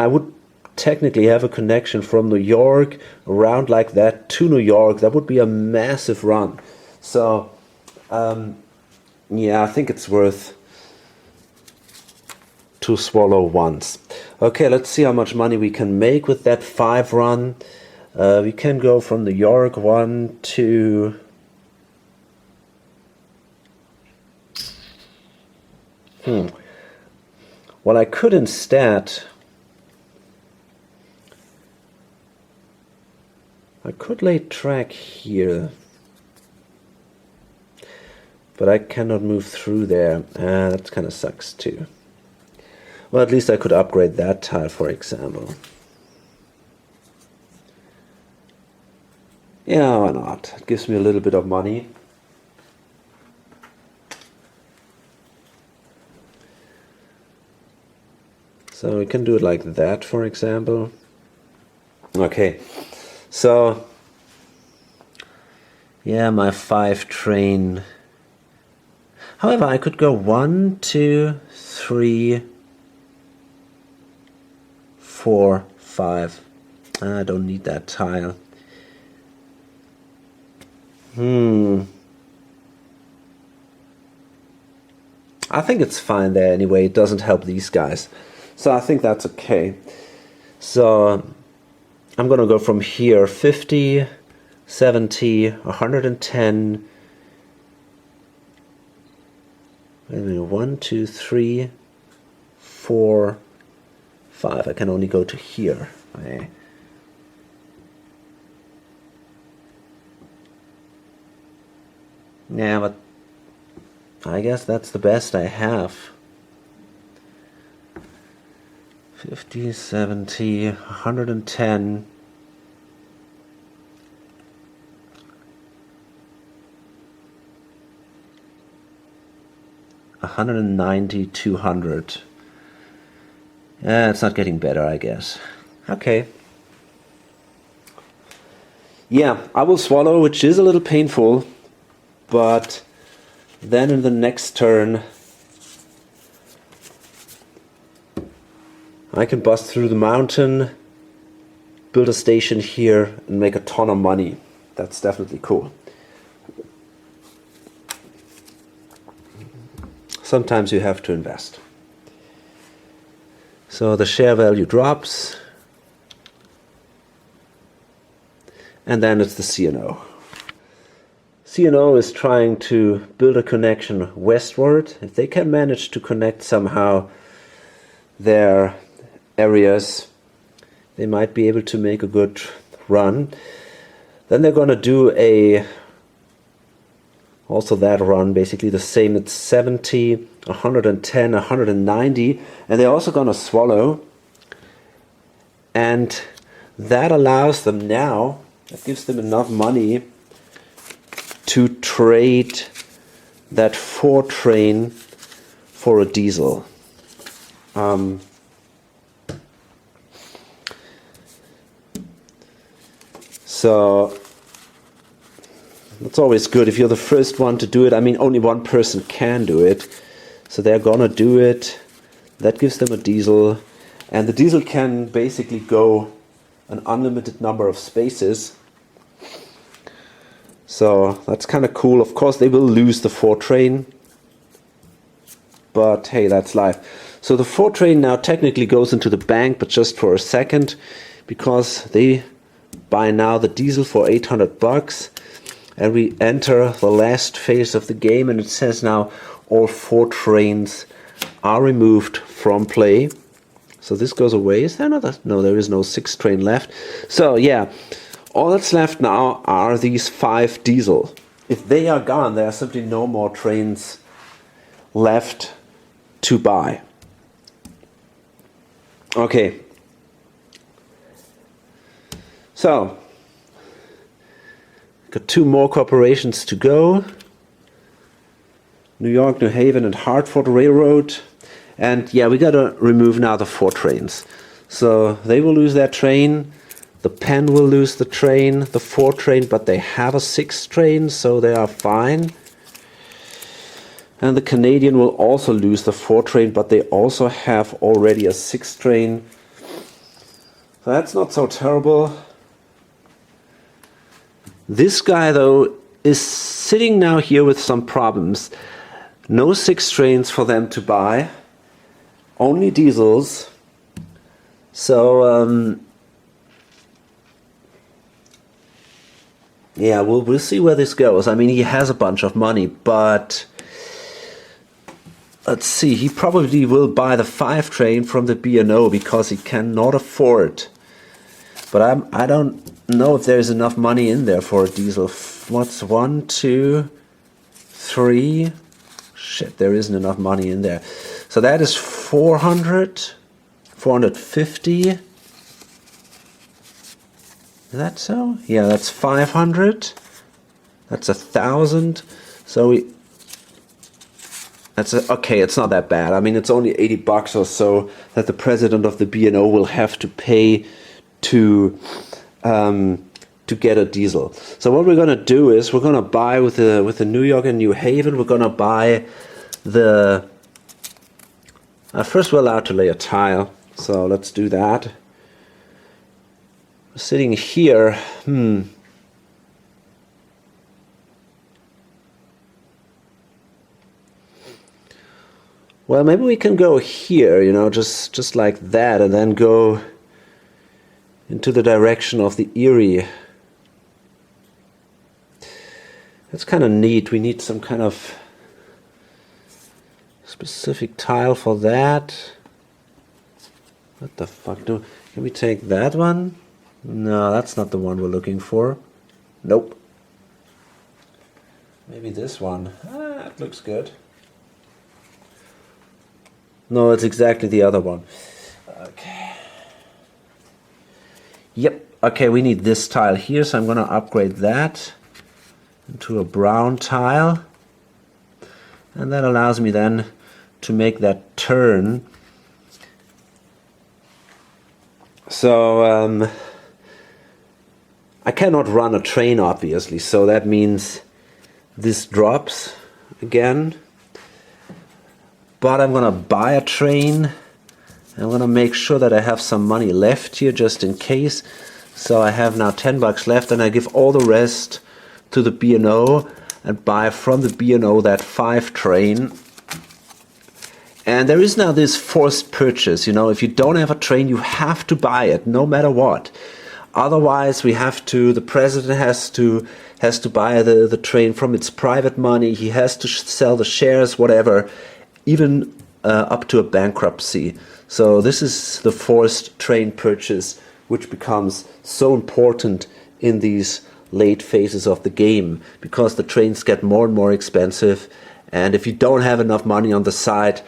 would technically have a connection from New York around like that to New York. That would be a massive run. So yeah, I think it's worth to swallow once. Okay, let's see how much money we can make with that 5 run. We can go from New York 1 to well, I could instead lay track here, but I cannot move through there. That kind of sucks too. Well, at least I could upgrade that tile, for example. Yeah, why not? It gives me a little bit of money. So we can do it like that, for example. Okay, so yeah, my 5 train. However, I could go 1, 2, 3, 4, 5. I don't need that tile. I think it's fine there anyway. It doesn't help these guys. So I think that's okay. So I'm gonna go from here 50, 70, 110, Wait a minute, 1, 2, 3, 4, 5. I can only go to here. Okay. Yeah, but I guess that's the best I have. 50, 70, 110. 190, 200. Yeah, it's not getting better, I guess. Okay. Yeah, I will swallow, which is a little painful, but then in the next turn I can bust through the mountain, build a station here, and make a ton of money. That's definitely cool. Sometimes you have to invest. So the share value drops, and then it's the CNO. CNO is trying to build a connection westward. If they can manage to connect somehow their areas, they might be able to make a good run. Then they're going to do also that run, basically the same. It's 70, 110, 190, and they're also going to swallow. And that allows them now, that gives them enough money to trade that 4 train for a diesel. So that's always good if you're the first one to do it. I mean, only one person can do it, so they're gonna do it. That gives them a diesel, and the diesel can basically go an unlimited number of spaces. So that's kind of cool. Of course, they will lose the 4 train, but hey, that's life. So the 4 train now technically goes into the bank, but just for a second, because they buy now the diesel for 800 bucks. And we enter the last phase of the game, and it says now all 4 trains are removed from play. So this goes away. Is there another? No, there is no 6th train left. So yeah, all that's left now are these 5 diesel. If they are gone, there are simply no more trains left to buy. Okay. So got 2 more corporations to go. New York, New Haven, and Hartford Railroad. And yeah, we gotta remove now the 4 trains. So they will lose their train. The Penn will lose the train, the 4 train, but they have a 6 train, so they are fine. And the Canadian will also lose the 4 train, but they also have already a 6 train. So that's not so terrible. This guy, though, is sitting now here with some problems. No 6 trains for them to buy, only diesels. So, yeah, we'll see where this goes. I mean, he has a bunch of money, but let's see. He probably will buy the 5 train from the B&O because he cannot afford. But I don't know if there's enough money in there for a diesel. What's 1, 2, 3? Shit, there isn't enough money in there. So that is 400, 450. Is that so? Yeah, that's 500. That's 1,000. So okay, it's not that bad. I mean, it's only 80 bucks or so that the president of the B&O will have to pay to get a diesel. So what we're gonna do is we're gonna buy with the New York and New Haven. We're gonna buy the. First, we're allowed to lay a tile. So let's do that. Sitting here. Well, maybe we can go here. You know, just like that, and then go into the direction of the Erie. That's kind of neat. We need some kind of specific tile for that. What the fuck can we take that one? No, that's not the one we're looking for. Nope. Maybe this one. That looks good. No, it's exactly the other one. Okay. Yep. Okay, we need this tile here, so I'm going to upgrade that into a brown tile. And that allows me then to make that turn. So I cannot run a train, obviously, so that means this drops again. But I'm gonna buy a train. I'm gonna make sure that I have some money left here just in case. So I have now 10 bucks left, and I give all the rest to the B&O and buy from the B&O that 5 train. And there is now this forced purchase, you know, if you don't have a train, you have to buy it, no matter what. Otherwise, the president has to buy the train from its private money, he has to sell the shares, whatever, even up to a bankruptcy. So this is the forced train purchase, which becomes so important in these late phases of the game, because the trains get more and more expensive, and if you don't have enough money on the side,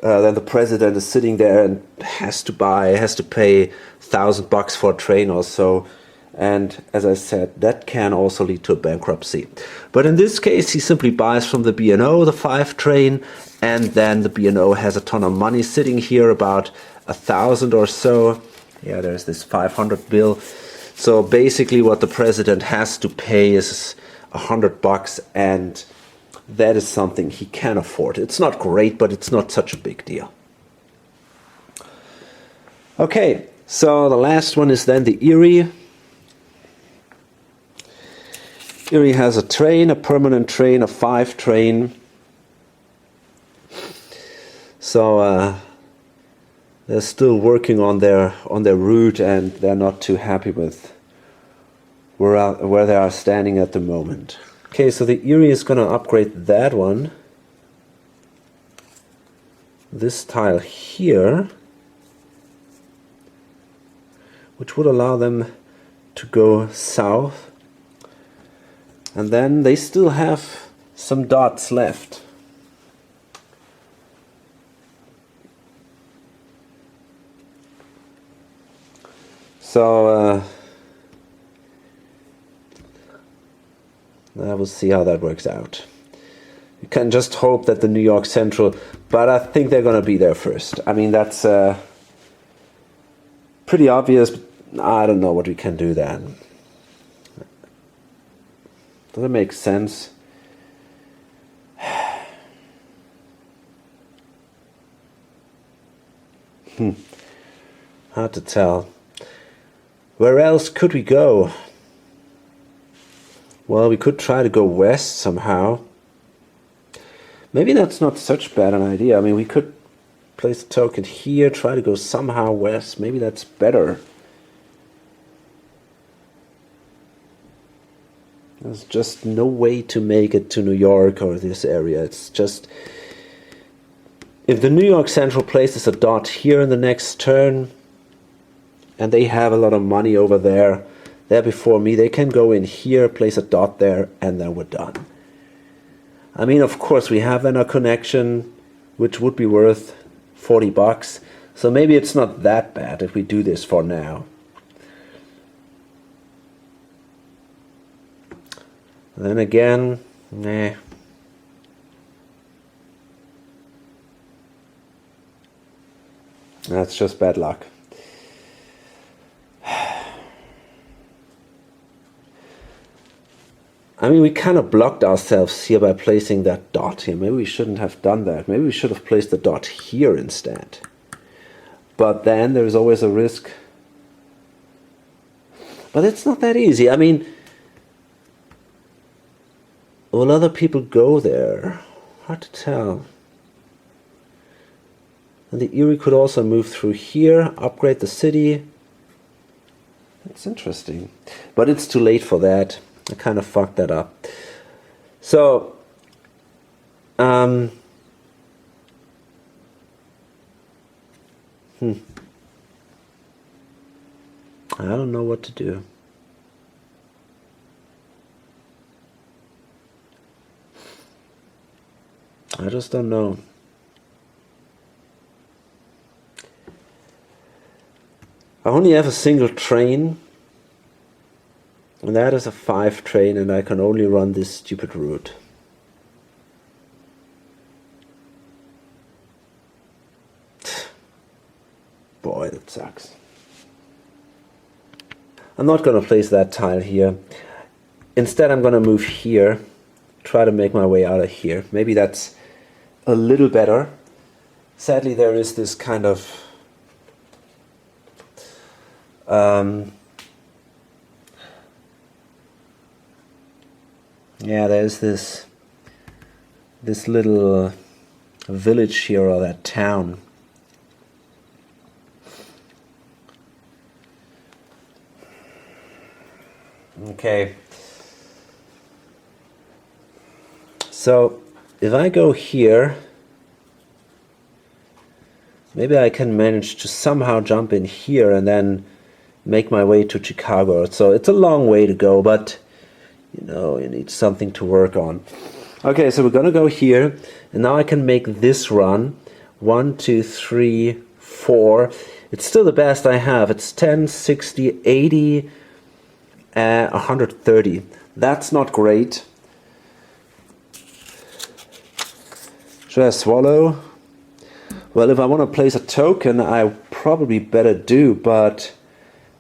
then the president is sitting there and has to pay $1,000 for a train or so. And as I said, that can also lead to a bankruptcy. But in this case, he simply buys from the B&O the 5 train, and then the B&O has a ton of money sitting here, about 1,000 or so. Yeah, there's this 500 bill. So basically what the president has to pay is $100, and that is something he can afford. It's not great, but it's not such a big deal. Okay, so the last one is then the Erie. Erie has a train, a permanent train, a 5 train. So they're still working on their route, and they're not too happy with where they are standing at the moment. Okay, so the Erie is going to upgrade that one. This tile here, which would allow them to go south. And then they still have some dots left. So we'll see how that works out. You can just hope that the New York Central, but I think they're going to be there first. I mean, that's pretty obvious, but I don't know what we can do then. Does it make sense? Hard to tell. Where else could we go? Well, we could try to go west somehow. Maybe that's not such bad an idea. I mean, we could place a token here, try to go somehow west. Maybe that's better. There's just no way to make it to New York or this area. It's just, if the New York Central places a dot here in the next turn, and they have a lot of money over there before me, they can go in here, place a dot there, and then we're done. I mean, of course, we have then a connection which would be worth $40, so maybe it's not that bad if we do this for now. And then again, nah. That's just bad luck. I mean, we kind of blocked ourselves here by placing that dot here. Maybe we shouldn't have done that. Maybe we should have placed the dot here instead. But then there's always a risk. But it's not that easy. I mean, will other people go there? Hard to tell. And the Erie could also move through here, upgrade the city. That's interesting. But it's too late for that. I kind of fucked that up. So, I don't know what to do. I just don't know. I only have a single train, and that is a 5 train, and I can only run this stupid route. Boy, that sucks. I'm not gonna place that tile here. Instead, I'm gonna move here, try to make my way out of here. Maybe that's a little better. Sadly, there is this kind of yeah, there's this little village here, or that town. Okay, so if I go here, maybe I can manage to somehow jump in here and then make my way to Chicago. So it's a long way to go, but you know, you need something to work on. Okay, so we're gonna go here, and now I can make this run. 1, 2, 3, 4. It's still the best I have. It's 10, 60, 80, 130. That's not great. Should I swallow? Well, if I want to place a token, I probably better do, but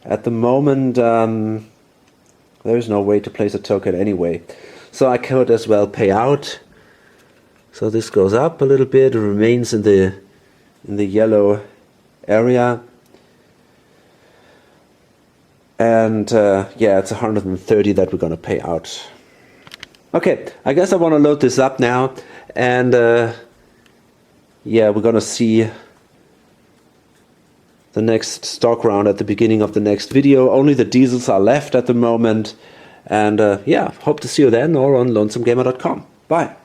at the moment there is no way to place a token anyway. So I could as well pay out. So this goes up a little bit, remains in the yellow area. And yeah, it's 130 that we're gonna pay out. Okay, I guess I want to load this up now, and yeah, we're gonna see the next stock round at the beginning of the next video. Only the diesels are left at the moment, and yeah, hope to see you then or on lonesomegamer.com. Bye.